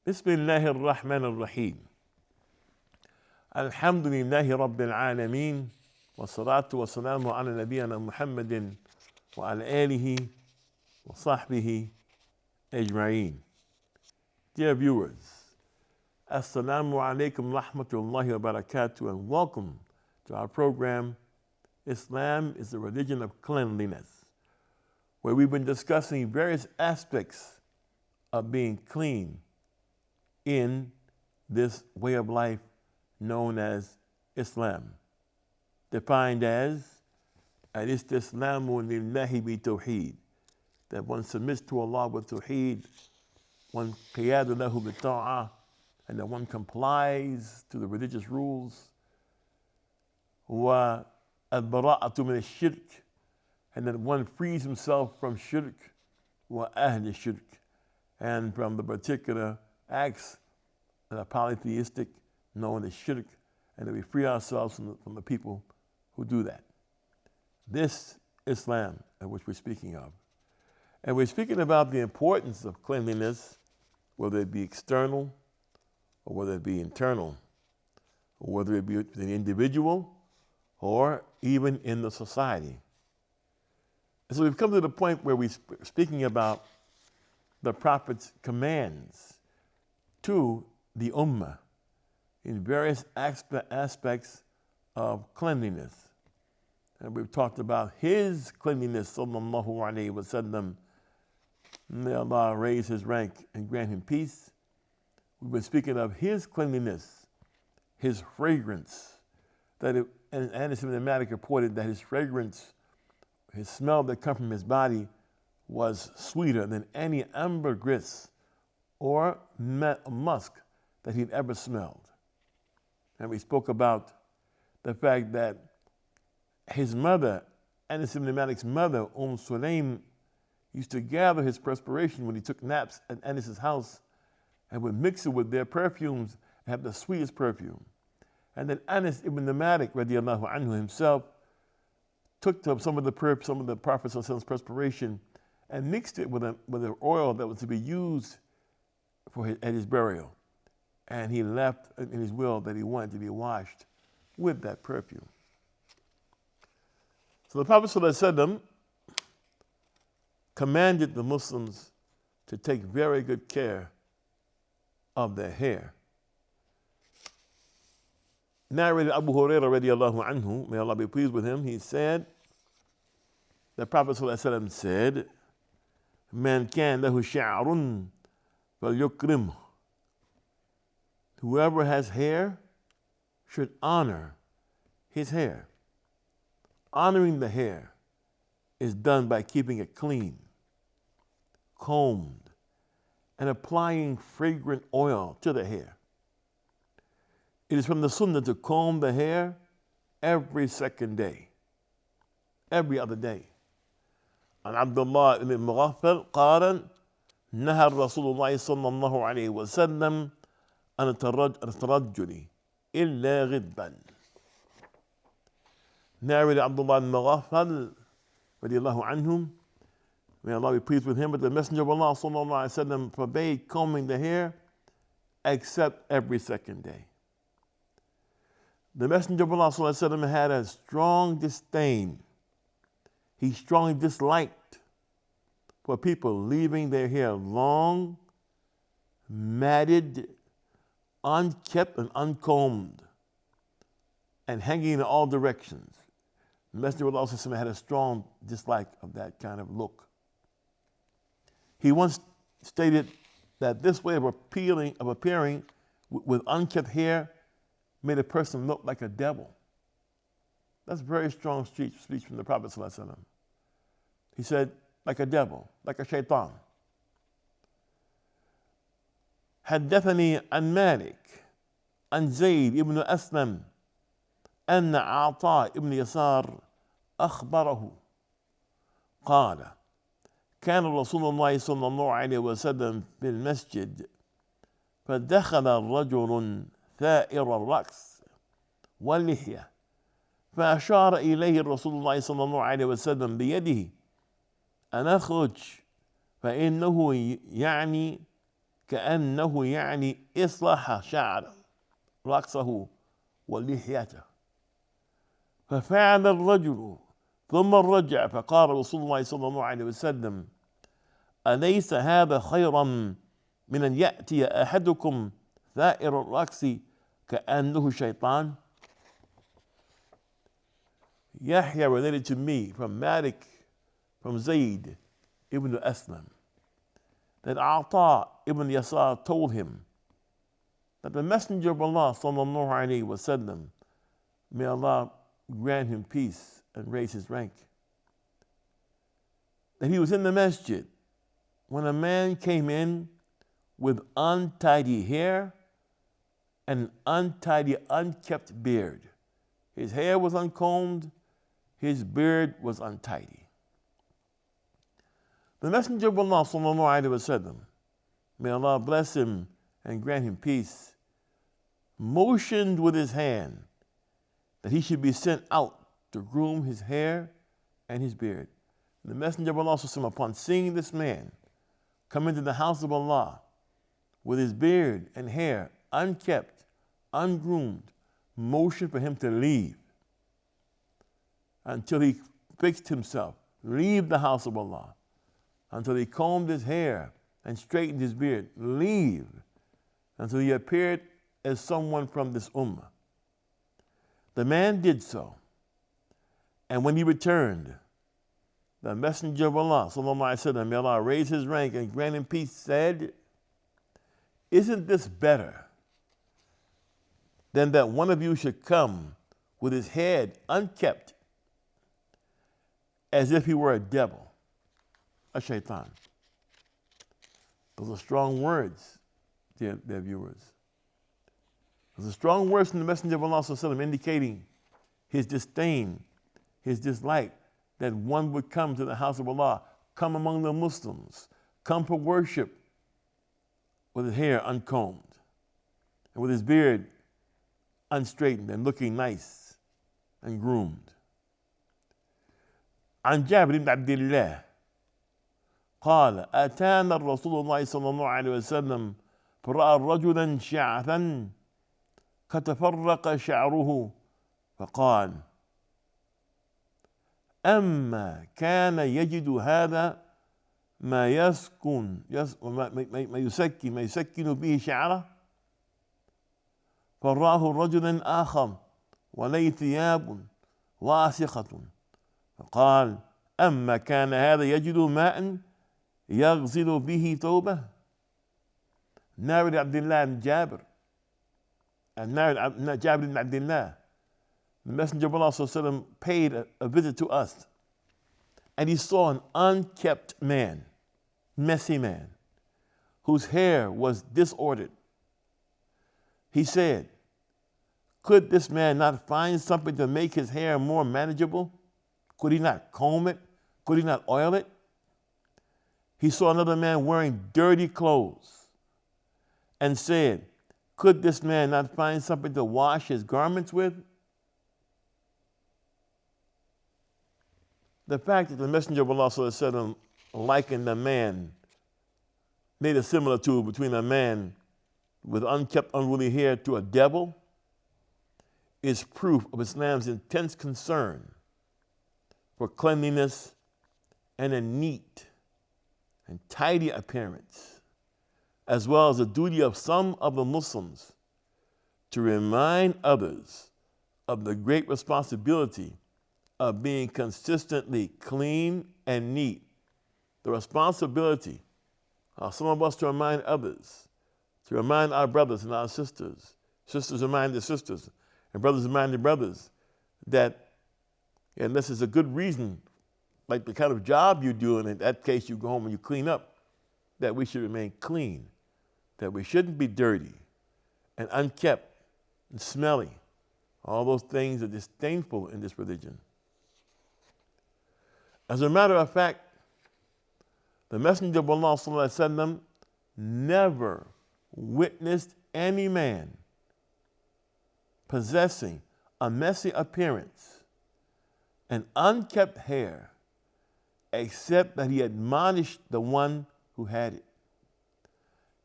بسم الله الرحمن الرحيم. الحمد لله رب العالمين والصلاة والسلام على نبينا محمد وعلى آله وصحبه أجمعين. Dear viewers, Assalamu alaikum rahmatullahi wa barakatuh, and welcome to our program, Islam is the Religion of Cleanliness, where we've been discussing various aspects of being clean in this way of life known as Islam, defined as al-istislamu lillahi bi-tawheed, that one submits to Allah with tawheed, one qiyadu lahu bi-ta'ah, and that one complies to the religious rules, wa al-bara'atu min al-shirk, and that one frees himself from shirk, wa ahli shirk, and from the particular acts that are polytheistic, known as shirk, and that we free ourselves from the people who do that. This Islam of which we're speaking of. And we're speaking about the importance of cleanliness, whether it be external or whether it be internal, or whether it be the individual or even in the society. And so we've come to the point where we're speaking about the Prophet's commands to the Ummah in various aspects of cleanliness. And we've talked about his cleanliness, sallallahu alayhi wa sallam. May Allah raise his rank and grant him peace. We've been speaking of his cleanliness, his fragrance, and Anas ibn Malik reported that his fragrance, his smell that come from his body, was sweeter than any ambergris or musk that he'd ever smelled. And we spoke about the fact that his mother, Anas ibn Malik's mother, Sulaim, used to gather his perspiration when he took naps at Anas' house and would mix it with their perfumes and have the sweetest perfume. And then Anas ibn Malik, radiallahu anhu, himself took some of the Prophet's perspiration and mixed it with an oil that was to be used at his burial. And he left in his will that he wanted to be washed with that perfume. So the Prophet ﷺ commanded the Muslims to take very good care of their hair. Narrated Abu Hurairah radiallahu anhu, may Allah be pleased with him, he said, the Prophet ﷺ said, Man kan lahu sha'run falyukrimhu. Whoever has hair should honor his hair. Honoring the hair is done by keeping it clean, combed, and applying fragrant oil to the hair. It is from the sunnah to comb the hair every second day, every other day. عن عبد الله بن مغفل قال نهى رسول الله صلى الله عليه وسلم عن الترجل إلا غبا. Narrated Abdullah ibn Mughaffal radiallahu anhum, may Allah be pleased with him, but the Messenger of Allah sallallahu alaihi wasallam forbade combing the hair except every second day. The Messenger of Allah sallallahu alaihi wasallam had a strong disdain. He strongly disliked for people leaving their hair long, matted, unkept and uncombed, and hanging in all directions. The Messenger of Allah had a strong dislike of that kind of look. He once stated that this way of appearing with unkept hair made a person look like a devil. That's very strong speech from the Prophet ﷺ. He said, like a devil, like a shaitan. حدثني عن مالك عن زيد بن أسلم أن عطاء بن يسار أخبره قال كان رسول الله صلى الله عليه وسلم في المسجد فدخل رجل ثائر الرأس واللحية فأشار إليه رسول الله صلى الله عليه وسلم بيده أن أخرج فإنه يعني كأنه يعني إصلاح شعر رأسه ولحيته. ففعل الرجل ثم رجع فقال رسول الله صلى الله عليه وسلم: أليس هذا خيرا من أن يأتي أحدكم ثائر الرأس كأنه شيطان? Yahya related to me from Malik, from Zayd ibn Aslam, that Ata ibn Yasar told him that the Messenger of Allah sallallahu alaihi wasallam, may Allah grant him peace and raise his rank, that he was in the masjid when a man came in with untidy hair and untidy, unkept beard. His hair was uncombed, his beard was untidy. The Messenger of Allah sallallahu alaihi wasallam, may Allah bless him and grant him peace, motioned with his hand that he should be sent out to groom his hair and his beard. The Messenger of Allah, upon seeing this man come into the house of Allah with his beard and hair unkept, ungroomed, motioned for him to leave until he fixed himself, leave the house of Allah, until he combed his hair and straightened his beard, leave until he appeared as someone from this ummah. The man did so, and when he returned, the Messenger of Allah, sallallahu alaihi wasallam, may Allah raise his rank and grant him peace, said, "Isn't this better than that one of you should come with his head unkept, as if he were a devil, a shaitan?" Those are strong words, dear viewers. Those are strong words from the Messenger of Allah sallallahu alaihi wasallam, indicating his disdain, his dislike, that one would come to the house of Allah, come among the Muslims, come for worship with his hair uncombed and with his beard unstraightened and looking nice and groomed. عن جابر بن عبد الله قال: أتانا الرسول الله صلى الله عليه وسلم فرأى رجلا شعثا فتفرق شعره فقال: أما كان يجد هذا ما يسكن به شعره. فرآه رجل آخر وليه ثياب واسخة فقال: أما كان هذا يجد ماء يغسل به ثوبه. Narrated Abdullah ibn Jabir, and narrated Jabir ibn Abdullah, the Messenger of Allah sallallahu alaihi wasallam paid a visit to us, and he saw an unkept man, messy man, whose hair was disordered. He said, could this man not find something to make his hair more manageable? Could he not comb it? Could he not oil it? He saw another man wearing dirty clothes and said, could this man not find something to wash his garments with? The fact that the Messenger of Allah sallallahu alaihi wasallam likened a man, made a similitude between a man with unkept, unruly hair to a devil, is proof of Islam's intense concern for cleanliness and a neat and tidy appearance, as well as the duty of some of the Muslims to remind others of the great responsibility of being consistently clean and neat. The responsibility of some of us to remind others, to remind our brothers and our sisters, sisters remind their sisters, and brothers remind their brothers that, unless it's a good reason, like the kind of job you do, and in that case you go home and you clean up, that we should remain clean, that we shouldn't be dirty and unkept and smelly. All those things are disdainful in this religion. As a matter of fact, the Messenger of Allah sallallahu alaihi wasallam never witnessed any man possessing a messy appearance and unkept hair, except that he admonished the one who had it.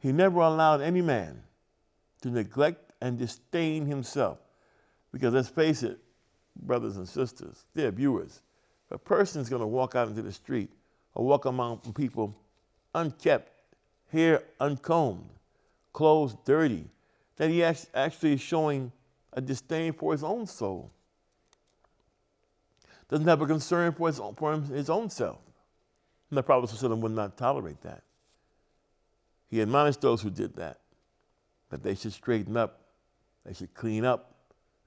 He never allowed any man to neglect and disdain himself. Because let's face it, brothers and sisters, dear viewers, if a person is going to walk out into the street or walk among people unkept, hair uncombed, clothes dirty, then he actually is showing a disdain for his own soul. Doesn't have a concern for his own self. And the Prophet ﷺ would not tolerate that. He admonished those who did that they should straighten up, they should clean up,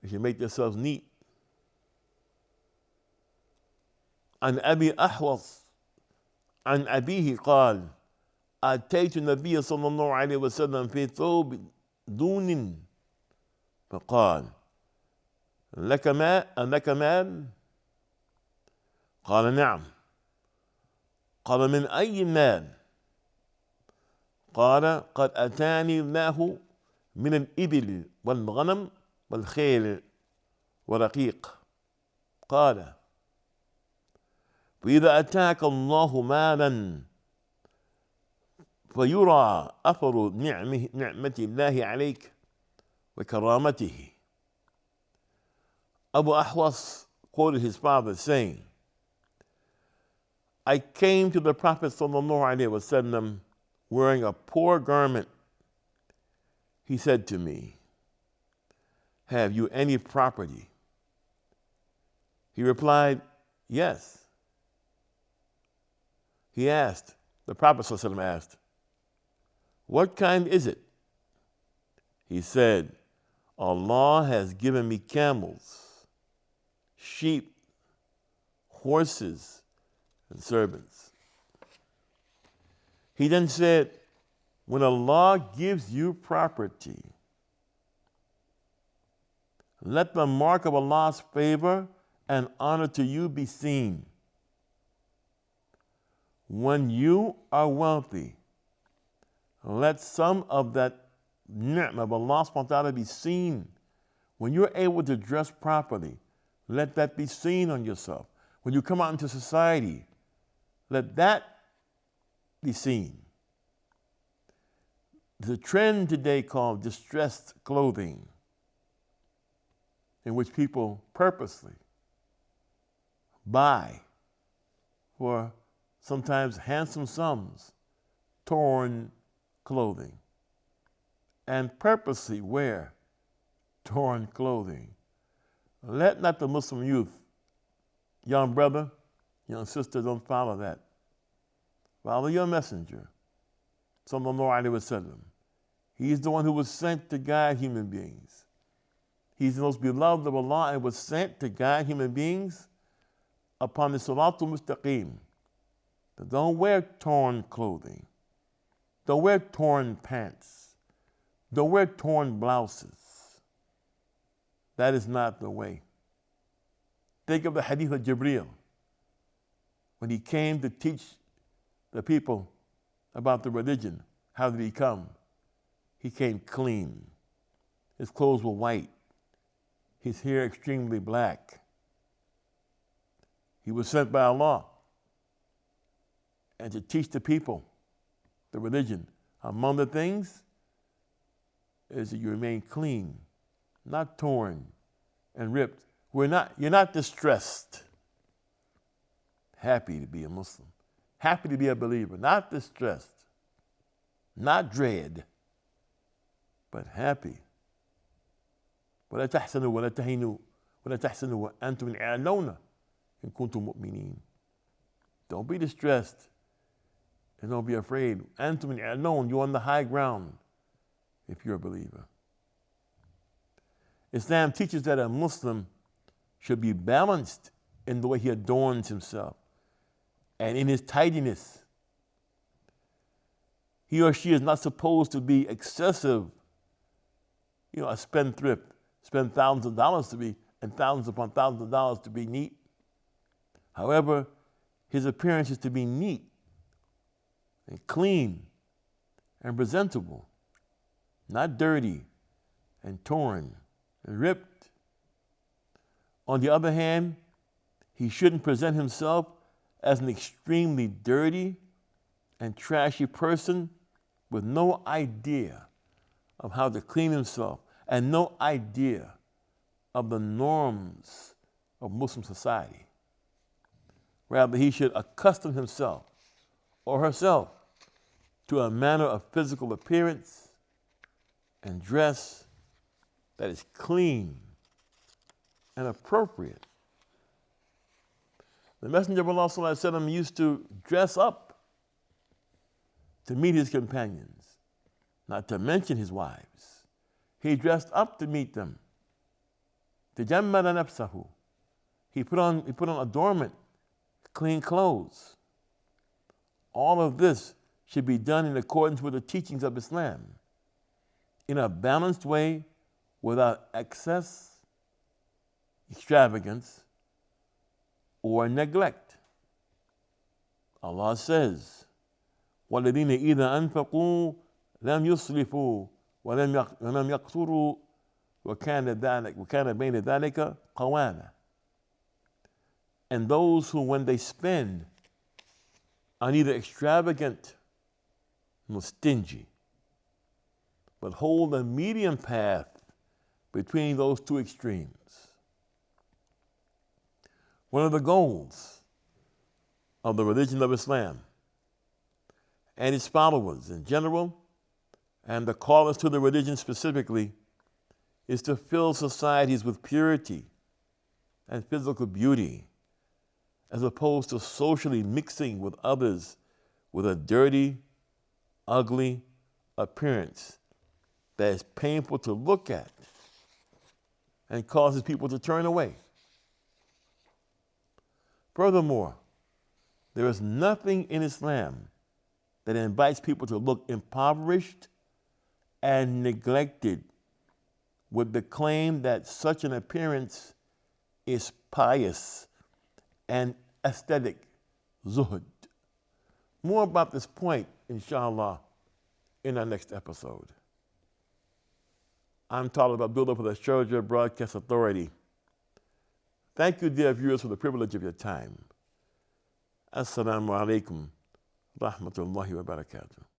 they should make themselves neat. عن أبي أحوص عن أبيه قال أتيت النبي صلى الله عليه وسلم في ثوب دون فقال لك مال؟ قال نعم. قال من أي مال؟ قال قد أتاني الله من الإبل والغنم والخيل ورقيق. قال وإذا أتاك الله مالا فيرى أثر نعمة الله عليك وكرامته. Abu Ahwas quoted his father saying, I came to the Prophet ﷺ wearing a poor garment. He said to me, have you any property? He replied, yes. He asked, the Prophet ﷺ asked, what kind is it? He said, Allah has given me camels, sheep, horses, and servants. He then said, when Allah gives you property, let the mark of Allah's favor and honor to you be seen. When you are wealthy, let some of that ni'mah of Allah subhanahu wa ta'ala be seen. When you're able to dress properly, let that be seen on yourself. When you come out into society, let that be seen. There's a trend today called distressed clothing, in which people purposely buy for sometimes handsome sums torn clothing and purposely wear torn clothing. Let not the Muslim youth, young brother, young sister, don't follow that. Follow your messenger, sallallahu alaihi wasallam. He's the one who was sent to guide human beings. He's the most beloved of Allah and was sent to guide human beings upon the Siratul Mustaqim. So don't wear torn clothing. Don't wear torn pants. Don't wear torn blouses. That is not the way. Think of the hadith of Jibreel. When he came to teach the people about the religion, how did he come? He came clean. His clothes were white. His hair extremely black. He was sent by Allah. And to teach the people the religion, among the things is that you remain clean, not torn and ripped. You're not distressed. Happy to be a Muslim. Happy to be a believer, not distressed, not dread, but happy. ولا تحزنوا ولا تهينوا ولا تحزنوا وأنتم الأعلون إن كنتم مؤمنين. Don't be distressed and don't be afraid. أنتم الأعلون, you're on the high ground if you're a believer. Islam teaches that a Muslim should be balanced in the way he adorns himself and in his tidiness. He or she is not supposed to be excessive, a spendthrift, spend thousands of dollars to be, and thousands upon thousands of dollars to be neat. However, his appearance is to be neat and clean and presentable, not dirty and torn and ripped. On the other hand, he shouldn't present himself as an extremely dirty and trashy person with no idea of how to clean himself and no idea of the norms of Muslim society. Rather, he should accustom himself or herself to a manner of physical appearance and dress that is clean and appropriate. The Messenger of Allah ﷺ used to dress up to meet his companions, not to mention his wives. He dressed up to meet them. تجمل نفسه. He put on adornment, clean clothes. All of this should be done in accordance with the teachings of Islam, in a balanced way, without excess, extravagance, or neglect. Allah says, وَالَّذِينَ إِذَا أَنفَقُوا لَمْ يُسْرِفُوا وَلَمْ يَقْتُرُوا وَكَانَ بَيْنَ ذَلِكَ قَوَامًا. And those who, when they spend, are neither extravagant nor stingy, but hold a medium path between those two extremes. One of the goals of the religion of Islam and its followers in general, and the callers to the religion specifically, is to fill societies with purity and physical beauty, as opposed to socially mixing with others with a dirty, ugly appearance that is painful to look at and causes people to turn away. Furthermore, there is nothing in Islam that invites people to look impoverished and neglected with the claim that such an appearance is pious and aesthetic, zuhud. More about this point, inshallah, in our next episode. I'm Talib Abdullah for the Sharjah Broadcast Authority. Thank you, dear viewers, for the privilege of your time. Assalamu alaikum wa rahmatullahi wa barakatuh.